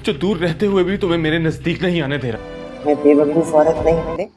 जो दूर रहते हुए भी तुम्हें मेरे नजदीक नहीं आने दे रहा। मैं बेवकूफ औरत नहीं हूँ,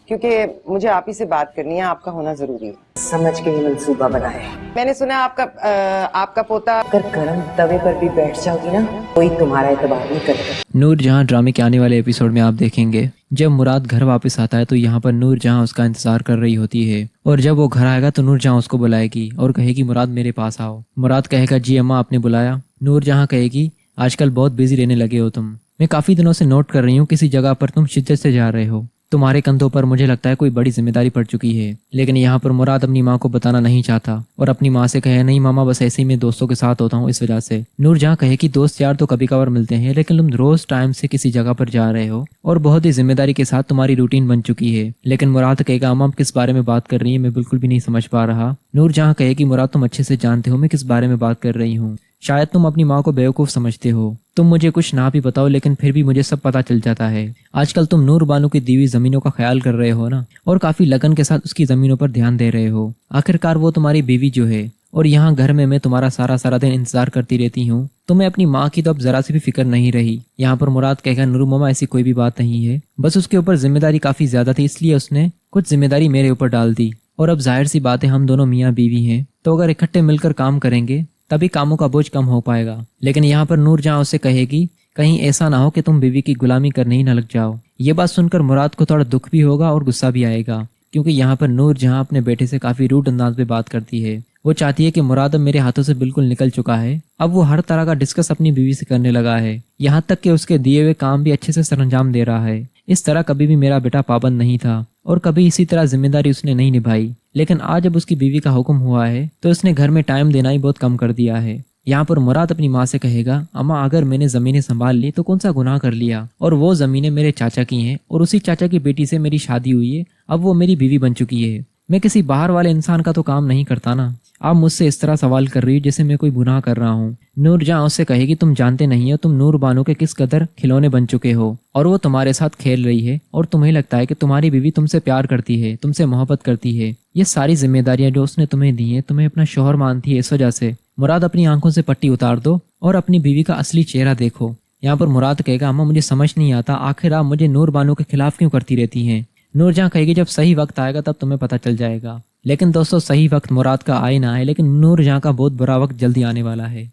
क्योंकि मुझे आप ही से बात करनी है, आपका होना जरूरी है। समझ के ही मंसूबा बनाए। मैंने सुना आपका पोता अगर गर्म तवे पर भी बैठ जाओगी ना, कोई तुम्हारा एतबार नहीं करेगा। नूरजहां ड्रामे के आने वाले एपिसोड में आप देखेंगे जब मुराद घर वापस आता है तो यहाँ पर नूरजहां उसका इंतजार कर रही होती है, और जब वो घर आएगा तो नूरजहां उसको बुलाएगी और कहेगी मुराद मेरे पास आओ। मुराद कहेगा जी अम्मा आपने बुलाया। नूरजहां कहेगी आजकल बहुत बिजी रहने लगे हो तुम, मैं काफी दिनों से नोट कर रही हूँ किसी जगह पर तुम शिद्दत से जा रहे हो, तुम्हारे कंधों पर मुझे लगता है कोई बड़ी जिम्मेदारी पड़ चुकी है। लेकिन यहाँ पर मुराद अपनी माँ को बताना नहीं चाहता और अपनी माँ से कहे नहीं मामा बस ऐसे ही मैं दोस्तों के साथ होता हूँ इस वजह से। नूरजहां कहे कि दोस्त यार तो कभी कभार मिलते हैं, लेकिन तुम रोज टाइम से किसी जगह पर जा रहे हो और बहुत ही जिम्मेदारी के साथ तुम्हारी रूटीन बन चुकी है। लेकिन मुराद कहेगा अम्मा आप किस बारे में बात कर रही है, मैं बिल्कुल भी नहीं समझ पा रहा। नूरजहां कहे कि मुराद तुम अच्छे से जानते हो मैं किस बारे में बात कर रही हूँ, शायद तुम अपनी माँ को बेवकूफ़ समझते हो, तुम मुझे कुछ ना भी बताओ लेकिन फिर भी मुझे सब पता चल जाता है। आजकल तुम नूर बानो की दी हुई जमीनों का ख्याल कर रहे हो ना, और काफी लगन के साथ उसकी जमीनों पर ध्यान दे रहे हो। आखिरकार वो तुम्हारी बीवी जो है, और यहाँ घर में मैं तुम्हारा सारा दिन इंतजार करती रहती हूँ, तुम्हें अपनी माँ की तो अब जरा सी भी फिक्र नहीं रही। यहाँ पर मुराद कहेगा नूर मामा ऐसी कोई भी बात नहीं है, बस उसके ऊपर जिम्मेदारी काफी ज्यादा थी इसलिए उसने कुछ जिम्मेदारी मेरे ऊपर डाल दी, और अब जाहिर सी बात है हम दोनों मियाँ बीवी हैं, तो अगर इकट्ठे मिलकर काम करेंगे तभी कामों का बोझ कम हो पाएगा। लेकिन यहाँ पर नूरजहां उससे कहेगी कहीं ऐसा ना हो कि तुम बीवी की गुलामी करने ही न लग जाओ। ये बात सुनकर मुराद को थोड़ा दुख भी होगा और गुस्सा भी आएगा, क्योंकि यहाँ पर नूरजहां अपने बेटे से काफी रूड अंदाज में बात करती है। वो चाहती है कि मुराद अब मेरे हाथों से बिल्कुल निकल चुका है, अब वो हर तरह का डिस्कस अपनी बीवी से करने लगा है, यहाँ तक कि उसके दिए हुए काम भी अच्छे से सरंजाम दे रहा है। इस तरह कभी भी मेरा बेटा पाबंद नहीं था और कभी इसी तरह जिम्मेदारी उसने नहीं निभाई, लेकिन आज जब उसकी बीवी का हुक्म हुआ है तो उसने घर में टाइम देना ही बहुत कम कर दिया है। यहाँ पर मुराद अपनी माँ से कहेगा अम्मा अगर मैंने जमीनें संभाल ली तो कौन सा गुनाह कर लिया, और वो जमीनें मेरे चाचा की हैं और उसी चाचा की बेटी से मेरी शादी हुई है, अब वो मेरी बीवी बन चुकी है। मैं किसी बाहर वाले इंसान का तो काम नहीं करता ना, आप मुझसे इस तरह सवाल कर रही हो जैसे मैं कोई गुनाह कर रहा हूँ। नूरजहां उससे कहेगी तुम जानते नहीं हो तुम नूर बानो के किस कदर खिलौने बन चुके हो, और वो तुम्हारे साथ खेल रही है और तुम्हें लगता है कि तुम्हारी बीवी तुमसे प्यार करती है, तुमसे मोहब्बत करती है। ये सारी जिम्मेदारियां जो उसने तुम्हें दी है तुम्हें अपना शौहर मानती है, इस वजह से मुराद अपनी आंखों से पट्टी उतार दो और अपनी बीवी का असली चेहरा देखो। यहाँ पर मुराद कहेगा अम्मा मुझे समझ नहीं आता आखिर आप मुझे नूर बानो के खिलाफ क्यों करती रहती हैं। नूरजहां कहेगी जब सही वक्त आएगा तब तुम्हें पता चल जाएगा। लेकिन दोस्तों सही वक्त मुराद का आए ना आए, लेकिन नूरजहां का बहुत बुरा वक्त जल्दी आने वाला है।